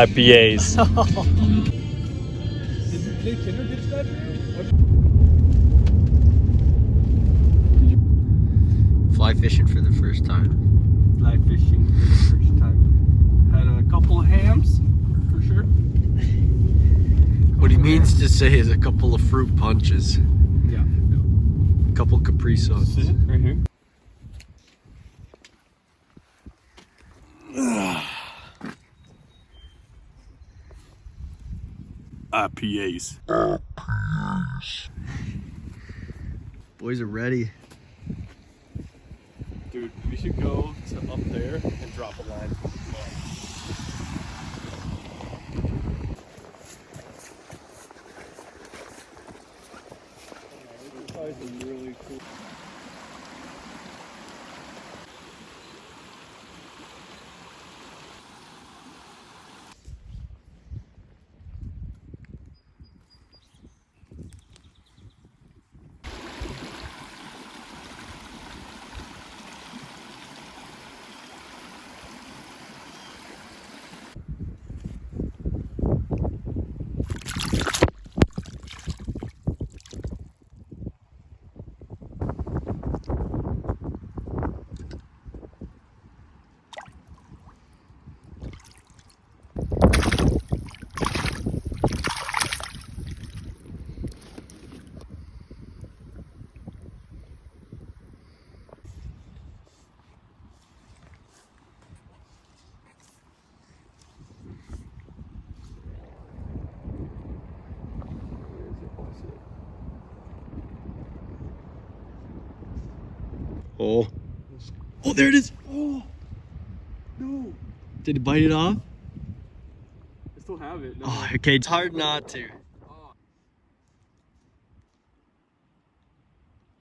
IPAs. Did Kinder ditch that for you? Fly fishing for the first time. Fly fishing for the first time. Had a couple of hams, for sure. What he means to say is a couple of fruit punches. Yeah. A couple Capri Suns. Sit right here. IPAs. Boys are ready. Dude, we should go to up there and drop a line. Really cool. Oh. Oh, there it is. Oh, no. Did he bite it off? I still have it. No. Oh, okay. It's hard not to. Oh.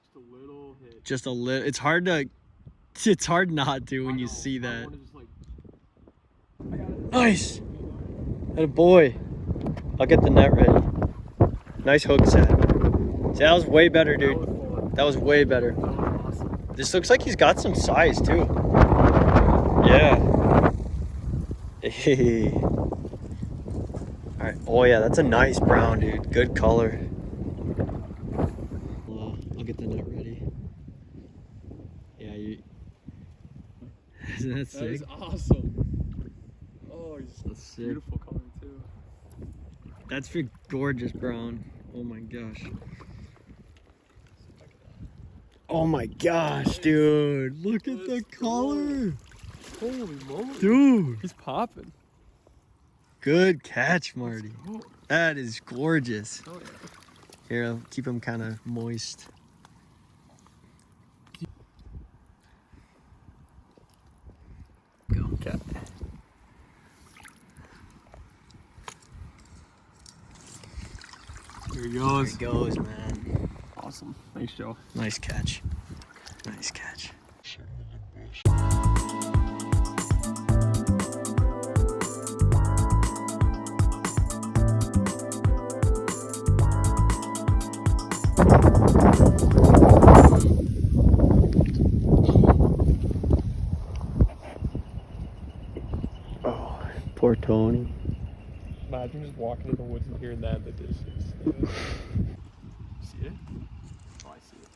Just a little hit. Just a little. It's hard to. It's hard not to when you see I that. wanna just, like, I got it. Nice. Atta boy. I'll get the net ready. Nice hook set. See, that was way better, dude. That was fun. That was way better. That was awesome. This looks like he's got some size too. Yeah. Hey. Alright. Oh yeah, that's a nice brown, dude. Good color. I'll get the net ready. Yeah, you. Isn't that That sick? is awesome. Oh, he's That's sick. beautiful color too. That's for gorgeous brown. Oh my gosh. Oh my gosh, dude. Look at the color. Holy moly. Dude. He's popping. Good catch, Marty. Oh, That is gorgeous. oh yeah. Here, I'll keep him kind of moist. Go. Okay. There he There goes. he goes, man. Awesome. Nice show. Nice catch. Nice catch. Oh, poor Tony. Imagine just walking in the woods and hearing that in the distance. See it? Oh, I see it.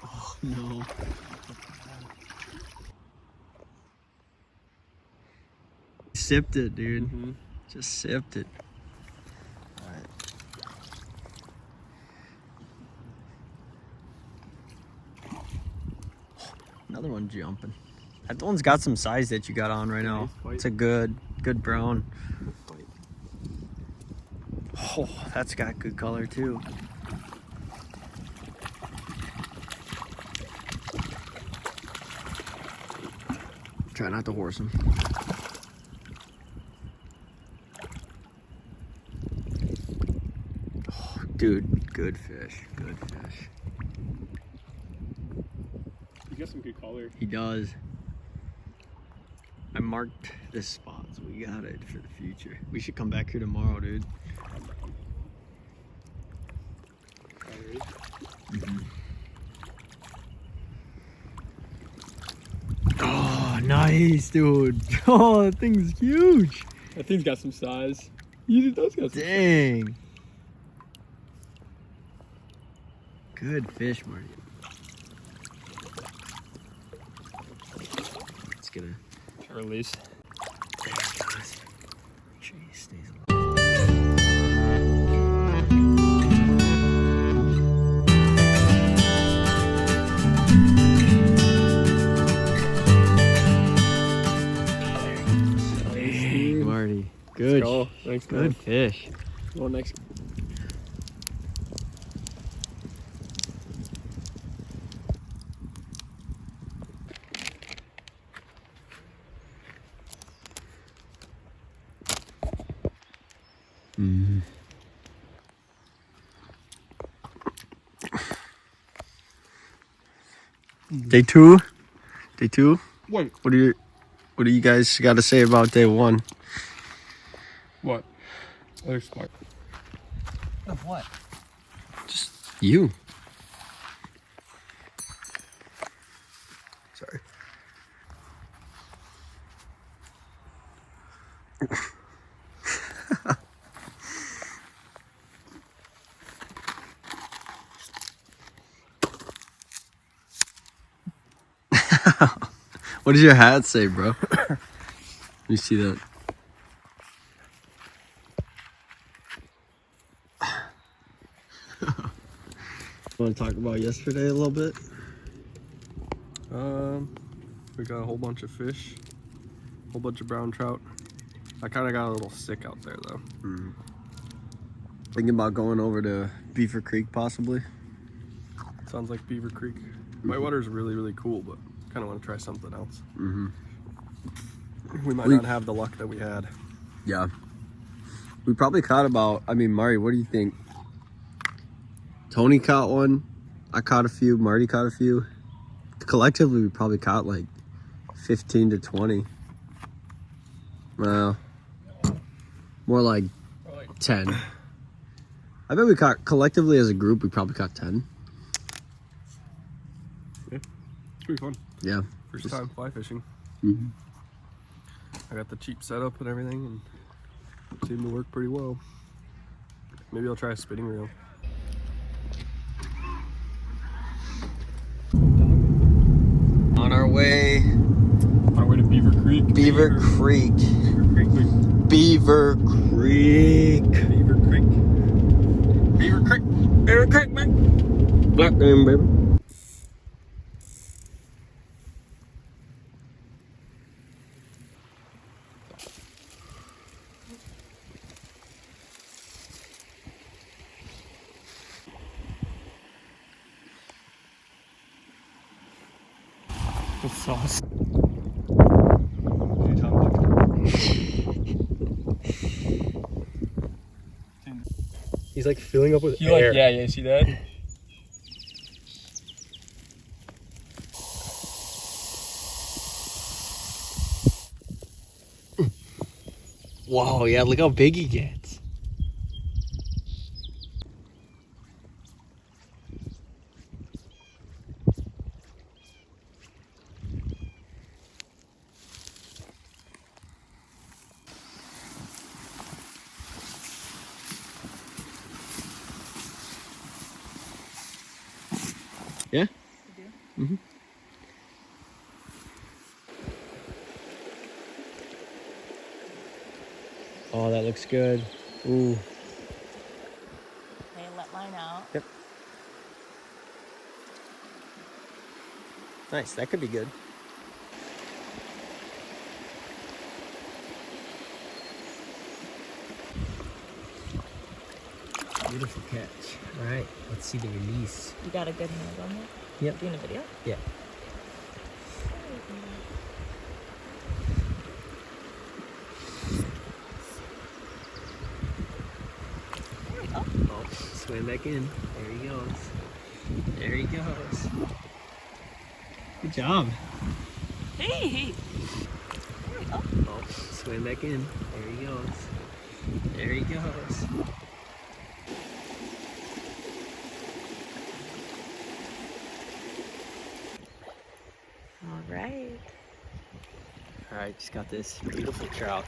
Oh, no. Sipped it, dude. Mm-hmm. Just sipped it. Alright. Another one jumping. That one's got some size that you got on right now. Nice fight. It's a good brown. Oh, that's got good color too. Try not to horse him. Oh, dude, good fish. Good fish. You got some good color. He does. I marked this spot, so we got it for the future. We should come back here tomorrow, dude. Oh, nice, dude. Oh, that thing's huge. That thing's got some size. It does got some Dang. Good fish, Marty. Let's get a release. There it goes. Make sure he stays alive. Dang, Marty. Good. Let's go. Thanks, Good man. fish. Well, next. Day two. Day two. What? What do you guys got to say about day one? What? Other spot. Of what? Just you. Sorry. What does your hat say, bro? Let me see that. Want to talk about yesterday a little bit? We got a whole bunch of fish, a whole bunch of brown trout. I kind of got a little sick out there though. Thinking about going over to Beaver Creek possibly. Sounds like Beaver Creek. Whitewater is really, really cool, but kind of want to try something else. We might not have the luck that we had. Yeah. We probably caught about, I mean, Marty, what do you think? Tony caught one. I caught a few. Marty caught a few. Collectively, we probably caught like 15 to 20. Well, more like 10. I bet we caught, collectively as a group, we probably caught 10. Yeah, it's pretty fun. Yeah. First time fly fishing. I got the cheap setup and everything, and it seemed to work pretty well. Maybe I'll try a spinning reel. On our way. To Beaver Creek. Beaver Creek. Beaver Creek. Beaver Creek. Beaver Creek. Beaver Creek, man. Black name, baby. The sauce. He's like filling up with You air. like, yeah, see that? Wow, yeah, look how big he gets. Yeah? Oh, that looks good. Ooh. Okay, let line out. Yep. Nice, that could be good. Beautiful catch. All right, let's see the release. You got a good hand on it? Yep. Doing a video? Yeah. There we go. Oh, swim back in. There he goes. There he goes. Good job. Hey! There we go. Oh, swim back in. There he goes. There he goes. All right. All right, just got this beautiful trout.